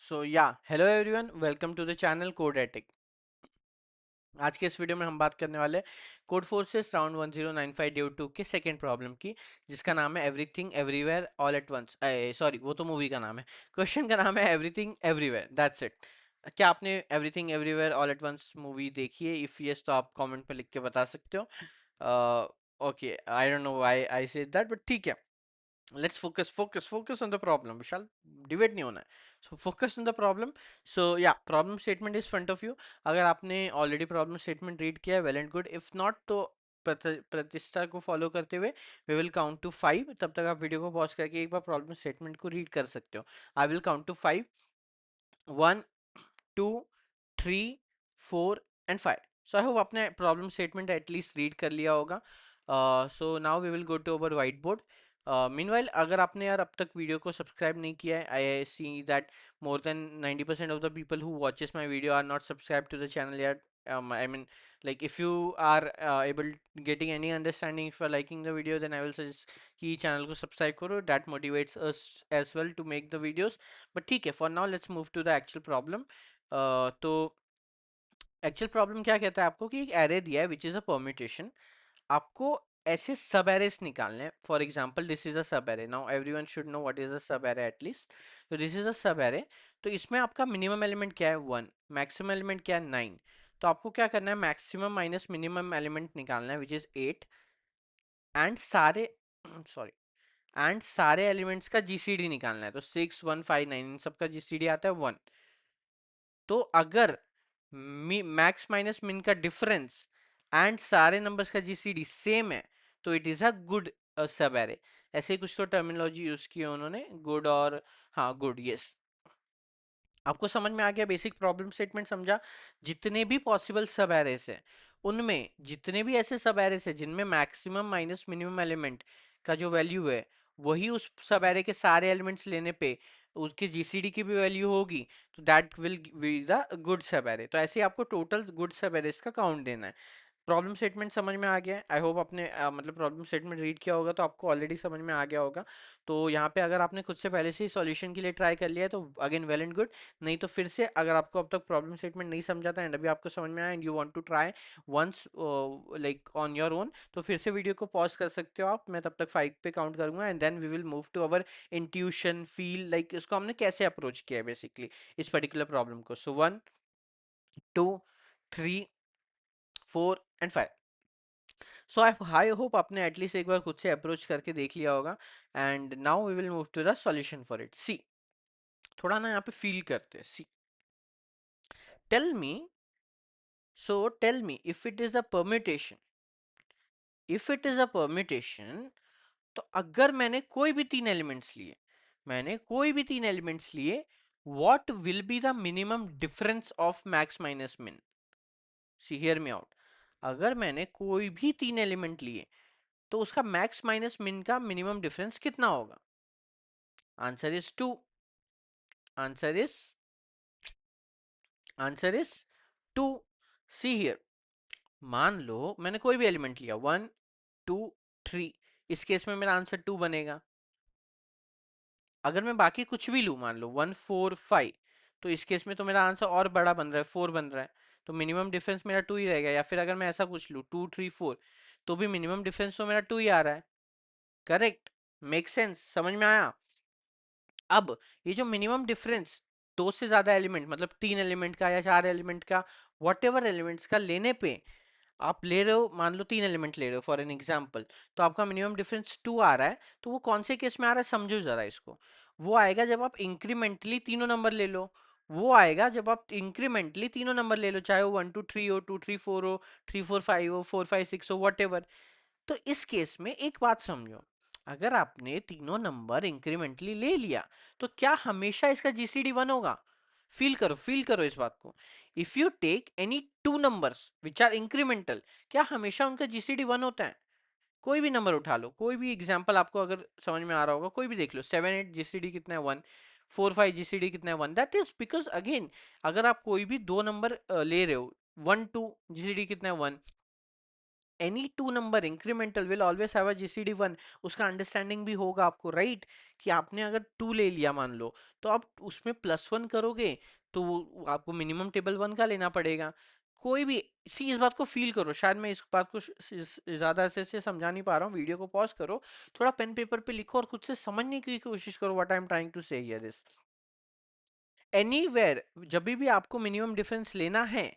Hello everyone, welcome to the channel code attic. आज के इस वीडियो में हम बात करने वाले Codeforces round 1095 div two के सेकंड प्रॉब्लम की, जिसका नाम है everything everywhere all at once. Sorry, वो तो मूवी का नाम है। क्वेश्चन का नाम है एवरीथिंग एवरीवेयर, दैट्स इट। क्या आपने everything everywhere all at once movie देखी है? इफ यस तो आप कमेंट पे लिख के बता सकते हो। Okay, I don't know why I said that, but ठीक है। Let's focus on the problem. Vishal, debate नहीं होना है। So focus on the problem. Problem statement is front of you. अगर आपने ऑलरेडी प्रॉब्लम स्टेटमेंट रीड किया है, well and good. If not तो प्रतिष्ठा को फॉलो करते हुए वी विल काउंट टू 5। तब तक आप वीडियो को पॉज करके एक बार प्रॉब्लम स्टेटमेंट को रीड कर सकते हो। I will count to 5। 1, 2, 3, 4 and 5। So I hope आपने प्रॉब्लम स्टेटमेंट एटलीस्ट रीड कर लिया होगा। So now we will go to our whiteboard. Meanwhile, अगर आपने यार अब तक वीडियो को सब्सक्राइब नहीं किया है, I see that more than 90% of the people who watches my video are not subscribe to the channel यार। I mean, like if you are able getting any understanding, if you are liking the video, then I will suggest कि channel को subscribe करो। that motivates us as well to make the videos। But ठीक है, for now let's move to the actual problem. तो actual problem क्या कहता है आपको कि एक एरे दिया है विच इज अ परम्यूटेशन। आपको ऐसे सब एरेस निकालने हैं। For example, this is a sub array. Now everyone should know what is a sub array at least. तो this is a sub array. तो इसमें आपका मिनिमम एलिमेंट क्या है? 1। मैक्सिमम एलिमेंट क्या है? 9। तो आपको क्या करना है? मैक्सिमम माइनस मिनिमम एलिमेंट निकालना है विच इज 8। एंड सारे सॉरी एंड सारे एलिमेंट्स का जीसीडी निकालना है। तो 6, 1, 5, 9 इन सब का जीसीडी आता है 1। तो अगर मैक्स माइनस मिन का डिफरेंस एंड सारे नंबर्स का जीसीडी सेम है, तो इट इज अ गुड सब एरे। ऐसे ही कुछ तो टर्मिनोलॉजी यूज की है उन्होंने, गुड और हाँ, गुड, यस। आपको समझ में आ गया? बेसिक प्रॉब्लम स्टेटमेंट समझा? जितने भी पॉसिबल सब एरेस है, उनमें जितने भी ऐसे सब एरेस है जिनमें मैक्सिमम माइनस मिनिमम एलिमेंट का जो वैल्यू है, वही उस सब एरे के सारे एलिमेंट्स लेने पे उसकी जीसीडी की भी वैल्यू होगी, तो that will be the good सब एरे। तो ऐसे ही आपको टोटल गुड सब एरेस का काउंट देना है। प्रॉब्लम स्टेटमेंट समझ में आ गया है? आई होप आपने मतलब प्रॉब्लम स्टेटमेंट रीड किया होगा तो आपको ऑलरेडी समझ में आ गया होगा। तो यहाँ पे अगर आपने खुद से पहले से ही सॉल्यूशन के लिए ट्राई कर लिया है तो अगेन वेल एंड गुड। नहीं तो फिर से, अगर आपको अब तक प्रॉब्लम स्टेटमेंट नहीं समझा था एंड अभी आपको समझ में आया and you want to try once like on your own, तो फिर से वीडियो को पॉज कर सकते हो आप। मैं तब तक 5 पे काउंट करूंगा and then we will move to our intuition feel, like इसको हमने कैसे अप्रोच किया है बेसिकली इस पर्टिकुलर प्रॉब्लम को। So 1, 2, 3, 4 and 5। So I hope आपने एटलीस्ट एक बार खुद से अप्रोच करके देख लिया होगा। And now we will move to the solution for it. See, थोड़ा ना यहाँ पे फील करते हैं। See, tell me, so tell me if it is a permutation. If it is a permutation, तो अगर मैंने कोई भी तीन एलिमेंट्स लिए, मैंने कोई भी तीन एलिमेंट्स लिए, what will be the minimum difference of max minus मिन? सी, हियर मी आउट। अगर मैंने कोई भी तीन एलिमेंट लिए, तो उसका मैक्स माइनस मिन का मिनिमम डिफरेंस कितना होगा? Answer is 2। Answer is answer is 2। See here, मान लो मैंने कोई भी एलिमेंट लिया, 1, 2, 3। इस केस में मेरा आंसर 2 बनेगा। अगर मैं बाकी कुछ भी लूं, मान लो 1, 4, 5, तो इस केस में तो मेरा आंसर और बड़ा बन रहा है, 4 बन रहा है। तो मिनिमम डिफरेंस मेरा 2 ही रहेगा। या फिर अगर मैं ऐसा कुछ लूं 2, 3, 4, तो भी मिनिमम डिफरेंस तो मेरा 2 ही आ रहा है। करेक्ट? Make sense? समझ में आया? अब ये जो मिनिमम डिफरेंस दो से ज्यादा एलिमेंट, मतलब तीन एलिमेंट का या चार एलिमेंट का, वट एवर एलिमेंट्स का लेने पे आप ले रहे हो, मान लो तीन एलिमेंट ले रहे हो फॉर एन एग्जांपल, तो आपका मिनिमम डिफरेंस 2 आ रहा है। तो वो कौन से केस में आ रहा है समझो जरा इसको। वो आएगा जब आप इंक्रीमेंटली तीनों नंबर ले लो। वो आएगा जब आप इंक्रीमेंटली तीनों नंबर ले लो, चाहे वो 1, 2, 3 हो, 2, 3, 4 हो, 3, 4, 5 हो, 4, 5, 6 हो, वट एवर। तो इस केस में एक बात समझो, अगर आपने तीनों नंबर इंक्रीमेंटली ले लिया, तो क्या हमेशा इसका जीसीडी 1 होगा? फील करो इस बात को। If you take any two numbers which are incremental, क्या हमेशा उनका जीसीडी 1 होता है? कोई भी नंबर उठा लो, कोई भी एग्जांपल आपको अगर समझ में आ रहा होगा, कोई भी देख लो। 7, 8 जीसीडी कितना है? 1। 4, 5 जीसीडी कितना है? 1। दैट इज बिकॉज अगेन, अगर आप कोई भी दो नंबर ले रहे हो, 1, 2 जीसीडी कितना है? 1। Any two number incremental will always have a GCD 1। उसका अंडरस्टैंडिंग भी होगा आपको, राइट? कि आपने अगर 2 ले लिया मान लो, तो आप उसमें +1 करोगे तो आपको मिनिमम टेबल 1 का लेना पड़ेगा। कोई भी सी इस बात को फील करो, शायद मैं इस बात को ज्यादा से समझा नहीं पा रहा हूँ, वीडियो को पॉज करो, थोड़ा पेन पेपर पे लिखो और खुद से समझने की कोशिश करो what I am trying to say here this. Anywhere जब भी आपको मिनिमम डिफरेंस लेना है,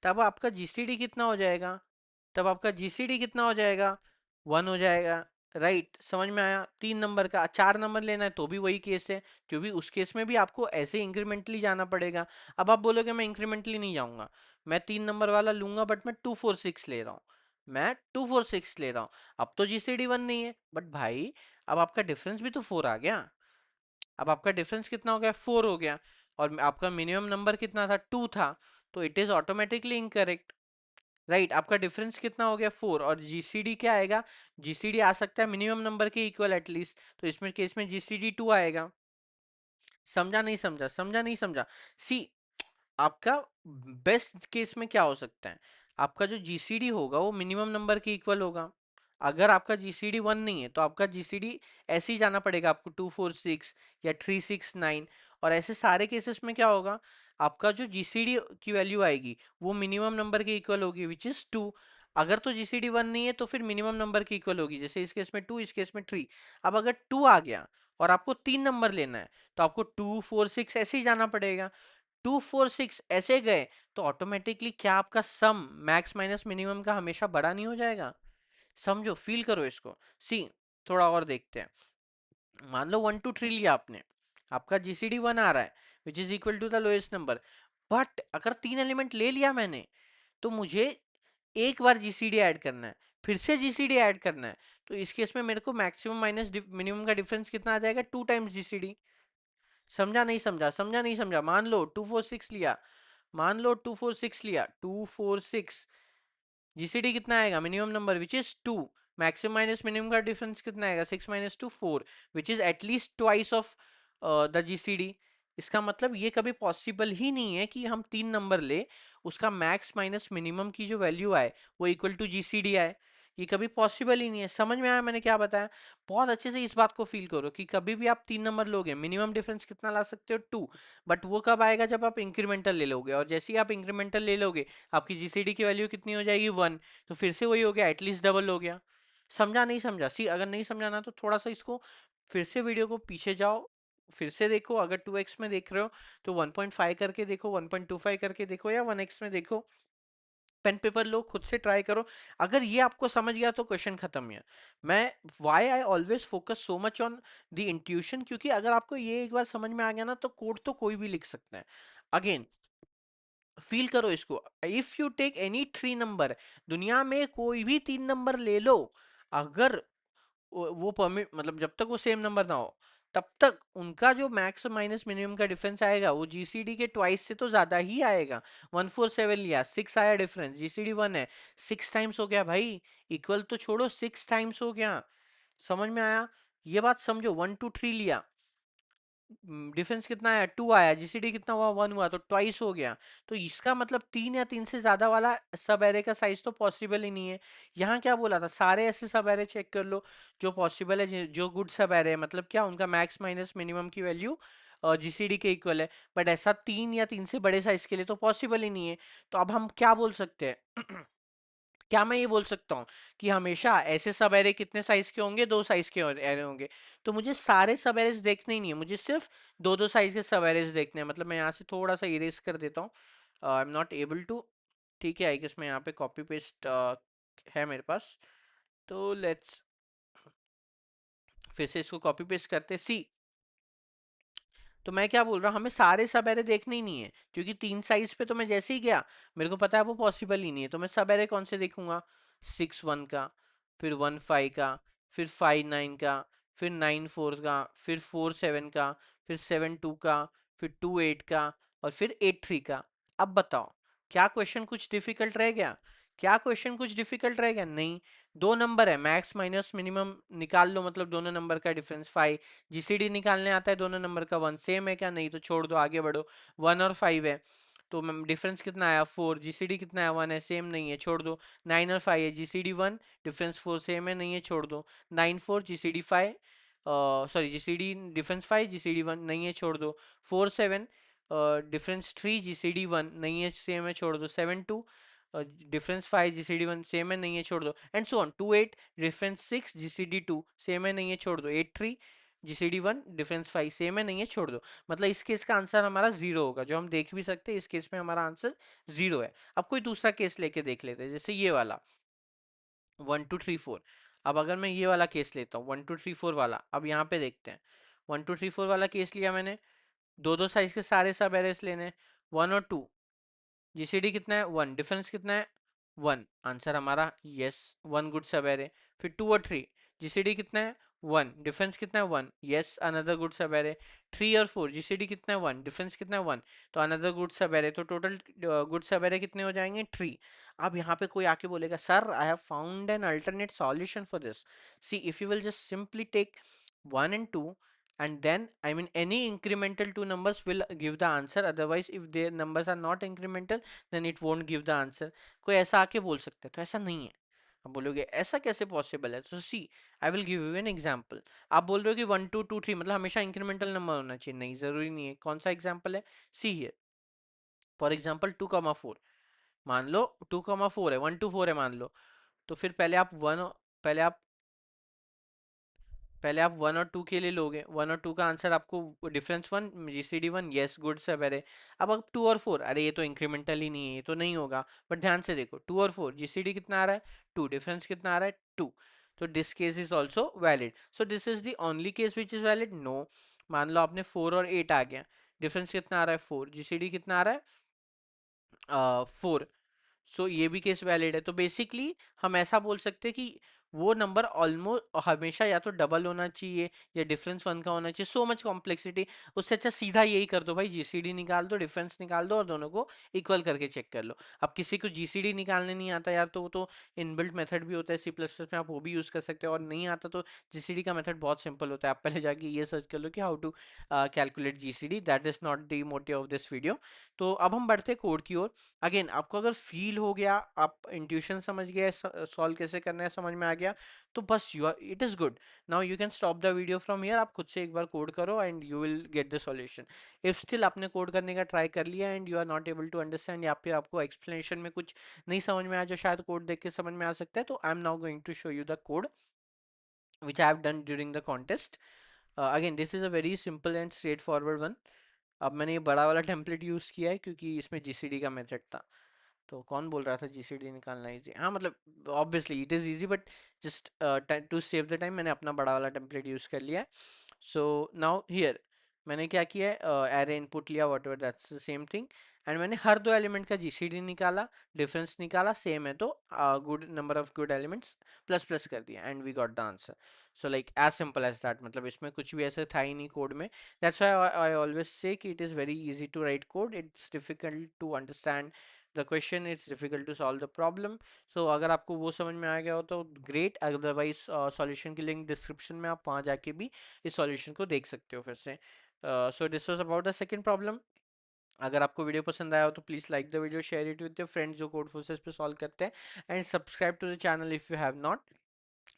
तब आपका जीसीडी कितना हो जाएगा? तब आपका जीसीडी कितना हो जाएगा? 1 हो जाएगा, राइट? समझ में आया? 3 नंबर का 4 नंबर लेना है तो भी वही केस है, जो भी उस केस में भी आपको ऐसे इंक्रीमेंटली जाना पड़ेगा। अब आप बोलोगे मैं इंक्रीमेंटली नहीं जाऊंगा, मैं 3 नंबर वाला लूंगा, बट मैं 2 4 6 ले रहा हूँ, मैं 2 4 6 ले रहा हूँ। अब तो जीसीडी 1 नहीं है, बट भाई अब आपका डिफरेंस भी तो 4 आ गया। अब आपका डिफरेंस कितना हो गया? 4 हो गया। और आपका मिनिमम नंबर कितना था? 2 था। तो it is automatically incorrect, right? आपका डिफरेंस कितना हो गया? 4। और जीसीडी क्या आएगा? जीसीडी आ सकता है मिनिमम नंबर के इक्वल एटलीस्ट, तो इसमें केस में जीसीडी 2 आएगा। समझा नहीं समझा? समझा नहीं समझा? सी, आपका बेस्ट केस में क्या हो सकता है? आपका जो जीसीडी होगा वो मिनिमम नंबर के इक्वल होगा। अगर आपका जीसीडी 1 नहीं है तो आपका जीसीडी ऐसे ही जाना पड़ेगा आपको 2 4 6 या 3 6 9। और ऐसे सारे केसेस में क्या होगा? आपका जो जीसीडी की वैल्यू आएगी वो मिनिमम नंबर के इक्वल होगी, विच इज 2। अगर तो जीसीडी 1 नहीं है तो फिर मिनिमम नंबर की इक्वल होगी, जैसे इस केस में 2, इस केस में 3। अब अगर 2 आ गया और आपको 3 नंबर लेना है, तो आपको 2 4 6 ऐसे ही जाना पड़ेगा। 2 4 6 ऐसे गए तो ऑटोमेटिकली क्या आपका सम मैक्स माइनस मिनिमम का हमेशा बड़ा नहीं हो जाएगा? समझो, फील करो इसको। सी, थोड़ा और देखते हैं। मान लो 1 2 3 लिया आपने, आपका जीसीडी 1 आ रहा है, which is equal to the lowest number. But अगर 3 एलिमेंट ले लिया मैंने, तो मुझे एक बार जीसीडी ऐड करना है, फिर से जीसीडी ऐड करना है। तो इस केस में मेरे को मैक्सिमम माइनस मिनिमम का डिफरेंस कितना आ जाएगा? 2 टाइम्स जीसीडी। समझा नहीं समझा? समझा नहीं समझा? मान लो 2 4 6 लिया, मान लो 2 4 6 लिया, 2 4 6 जीसीडी कितना आएगा? Minimum number which is 2। Maximum minus minimum का डिफरेंस कितना आएगा? 6 - 2 4, which is at least twice of the GCD. इसका मतलब ये कभी पॉसिबल ही नहीं है कि हम 3 नंबर ले, उसका मैक्स माइनस मिनिमम की जो वैल्यू आए वो इक्वल टू जीसीडी आए। ये कभी पॉसिबल ही नहीं है। समझ में आया मैंने क्या बताया? बहुत अच्छे से इस बात को फील करो कि कभी भी आप 3 नंबर लोगे, मिनिमम डिफरेंस कितना ला सकते हो? 2। बट वो कब आएगा? जब आप इंक्रीमेंटल ले लोगे, और जैसे ही आप इंक्रीमेंटल ले लोगे, आपकी जीसीडी की वैल्यू कितनी हो जाएगी? 1। तो फिर से वही हो गया, एटलीस्ट डबल हो गया। समझा नहीं समझा? सी, अगर नहीं समझाना तो थोड़ा सा इसको फिर से वीडियो को पीछे जाओ, फिर से देखो। अगर 2x में देख रहे हो तो 1.5 करके देखो, 1.25 करके देखो, या 1x में देखो। पेन पेपर लो, खुद से ट्राई करो। अगर ये आपको समझ गया तो क्वेश्चन खत्म है। मैं why I always focus so much on the intuition, क्योंकि अगर आपको ये एक बार समझ में आ गया ना, तो कोड तो कोई भी लिख सकता है। अगेन, फील करो इसको। If you take any 3 number, दुनिया में कोई भी 3 नंबर ले लो, अगर वो परमिट मतलब जब तक वो सेम नंबर ना हो, तब तक उनका जो मैक्स माइनस मिनिमम का डिफरेंस आएगा वो जीसीडी के ट्वाइस से तो ज्यादा ही आएगा। 1 4 7 लिया, 6 आया डिफरेंस, जीसीडी 1 है, 6 टाइम्स हो गया भाई। इक्वल तो छोड़ो, 6 टाइम्स हो गया। समझ में आया? ये बात समझो। 1 2 3 लिया, डिफरेंस कितना आया? 2 आया, जीसीडी कितना हुआ? 1 हुआ, तो ट्वाइस हो गया। तो इसका मतलब 3 या 3 से ज्यादा वाला सब एरे का साइज तो पॉसिबल ही नहीं है। यहाँ क्या बोला था? सारे ऐसे सब एरे चेक कर लो जो पॉसिबल है, जो गुड सब एरे है, मतलब क्या, उनका मैक्स माइनस मिनिमम की वैल्यू जीसीडी के इक्वल है। बट ऐसा 3 या 3 से बड़े साइज के लिए तो पॉसिबल ही नहीं है। तो अब हम क्या बोल सकते हैं? क्या मैं ये बोल सकता हूँ कि हमेशा ऐसे सब एरे कितने साइज के होंगे? 2 साइज के एरे होंगे। तो मुझे सारे सब एरेज देखने ही नहीं है, मुझे सिर्फ 2 2 साइज के सब एरेज देखने हैं। मतलब मैं यहाँ से थोड़ा सा इरेज कर देता हूँ, I am not able to. ठीक है, आई गेस मैं यहाँ पे कॉपी पेस्ट है मेरे पास, तो लेट्स फिर से इसको कॉपी पेस्ट करते। सी, तो मैं क्या बोल रहा हूँ, हमें सारे सब एरे देखने ही नहीं है, क्योंकि 3 साइज पे तो मैं जैसे ही गया, मेरे को पता है वो पॉसिबल ही नहीं है। तो मैं सब एरे कौन से देखूंगा? 6 1 का, फिर 1 5 का, फिर 5 9 का, फिर 9 4 का, फिर 4 7 का, फिर 7 2 का, फिर 2 8 का, और फिर 8 3 का। अब बताओ, क्या क्वेश्चन कुछ डिफिकल्ट रह गया? क्या क्वेश्चन कुछ डिफिकल्ट रह गया? नहीं। 2 नंबर है, मैक्स माइनस मिनिमम निकाल लो, मतलब दोनों नंबर का डिफरेंस 5। जीसीडी निकालने आता है दोनों नंबर का 1, सेम है क्या? नहीं, तो छोड़ दो, आगे बढ़ो। 1 और 5 है, तो डिफरेंस कितना आया 4, जीसीडी कितना है 1 है, सेम नहीं है, छोड़ दो। 9 और 5 है, जीसीडी 1, डिफरेंस 4 सेम है, नहीं है, छोड़ दो। 9 4 GCD 5, sorry GCD difference 5 GCD 1 नहीं है, छोड़ दो। 4 7 डिफरेंस 3 जीसीडी 1 नहीं है, सेम है, छोड़ दो। 7 2 डिफरेंस 5 जीसीडी 1 सेम है, नहीं है, छोड़ दो। And so on. 2 8 difference 6 GCD 2 same है, नहीं है, छोड़ दो। 8 3 जीसीडी 1 डिफरेंस 5 सेम है, नहीं है, छोड़ दो। मतलब इस केस का आंसर हमारा जीरो होगा, जो हम देख भी सकते हैं। इस केस में हमारा आंसर जीरो है। अब कोई दूसरा केस लेके देख लेते हैं, जैसे ये वाला 1 2 3 4। अब अगर मैं ये वाला केस लेता हूँ 1 2 3 4 वाला, अब यहाँ पे देखते हैं। 1 2 3 4 वाला केस लिया मैंने, दो दो साइज के सारे सब एरेस लेने। 1 और 2, जीसीडी कितना है 1, डिफरेंस कितना है 1, आंसर हमारा यस 1 गुड सब एरे। फिर 2 और 3, जीसीडी कितना है 1, डिफरेंस कितना है 1, यस अनदर गुड सब एरे। 3 और 4, जीसीडी कितना है 1, डिफरेंस कितना है 1, तो अनदर गुड सब एरे। तो टोटल गुड सब एरे कितने हो जाएंगे 3। अब यहाँ पे कोई आके बोलेगा sir I have found an alternate solution for this. See if you will just simply take 1 and 2, and then I mean any incremental two numbers will give the answer, otherwise if the numbers are not incremental then it won't give the answer। कोई ऐसा आके बोल सकता है, तो ऐसा नहीं है। आप बोलोगे ऐसा कैसे पॉसिबल है, तो see I will give you an example. आप बोल रहे हो कि 1 2 2 3 मतलब हमेशा इंक्रीमेंटल नंबर होना चाहिए, नहीं जरूरी नहीं है। कौन सा एग्जांपल है, सी हियर फॉर एग्जांपल 2,4। मान लो 2,4 है, 1 2 4 है मान लो। तो फिर पहले आप पहले आप 1 और 2 के लिए लोगे। 1 और 2 का आंसर आपको डिफरेंस 1 जीसीडी 1 यस गुड सब है। अब 2 और 4, अरे ये तो इंक्रीमेंटल ही नहीं है, ये तो नहीं होगा। बट ध्यान से देखो 2 और 4, जीसीडी कितना आ रहा है 2, डिफरेंस कितना आ रहा है 2, तो this case is also valid. So this is the only case which is valid, no. मान लो आपने 4 और 8 आ गया, डिफरेंस कितना आ रहा है 4, जीसीडी कितना आ रहा है 4, सो ये भी केस वैलिड है। तो बेसिकली हम ऐसा बोल सकते हैं कि वो नंबर ऑलमोस्ट हमेशा या तो डबल होना चाहिए या डिफरेंस 1 का होना चाहिए। सो मच कॉम्प्लेक्सिटी, उससे अच्छा सीधा यही कर दो भाई, जीसीडी निकाल दो, डिफरेंस निकाल दो और दोनों को इक्वल करके चेक कर लो। अब किसी को जीसीडी निकालने नहीं आता यार, तो वो तो इनबिल्ट मेथड भी होता है सी प्लस प्लस में, आप वो भी यूज कर सकते हो। और नहीं आता तो जीसीडी का मेथड बहुत सिंपल होता है, आप पहले जाके ये सर्च कर लो कि how to calculate GCD. That is not the motive of this video. तो अब हम बढ़ते हैं कोड की ओर। अगेन आपको अगर फील हो गया, आप इंट्यूशन समझ गए, सॉल्व कैसे करना है समझ में आ गया, तो बस you are it is good. Now you can stop the video from here. आप खुद से एक बार कोड करो and you will get the solution. If still आपने कोड करने का ट्राई कर लिया and you are not able to understand, या फिर आपको एक्सप्लेनेशन में कुछ नहीं समझ में आया जो शायद कोड देख के समझ में आ सकता है, तो I am now going to show you the code which I have done during the contest. Again this is a very simple and straightforward one. अब मैंने ये बड़ा वाला टेम्पलेट यूज़ किया है क्योंकि इसमें जीसीडी का मेथड था। तो कौन बोल रहा था जीसीडी निकालना इजी, हाँ मतलब obviously it is easy, but just to save the time मैंने अपना बड़ा वाला टेम्पलेट यूज़ कर लिया है। सो नाउ हियर मैंने क्या किया है, एरे इनपुट लिया, what ever that's the same thing. And मैंने हर दो एलिमेंट का जीसीडी निकाला, डिफरेंस निकाला, सेम है तो good number of good elements plus plus कर दिया and we got the answer. So like as simple as that, मतलब इसमें कुछ भी ऐसे था ही नहीं कोड में। That's why I always say कि it is very easy to write code, it's difficult to understand the question, it's difficult to solve the problem. So अगर आपको वो समझ में आ गया हो तो ग्रेट, अदरवाइज सॉल्यूशन की लिंक डिस्क्रिप्शन में, आप वहाँ जाके भी इस सॉल्यूशन को देख सकते हो फिर से। So this was about the second problem. अगर आपको वीडियो पसंद आया हो तो please like the video, share it with your friends जो कोड फोर्सेस पे सॉल्व करते हैं, and subscribe to the channel if you have not.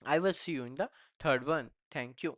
I will see you in the third one. Thank you.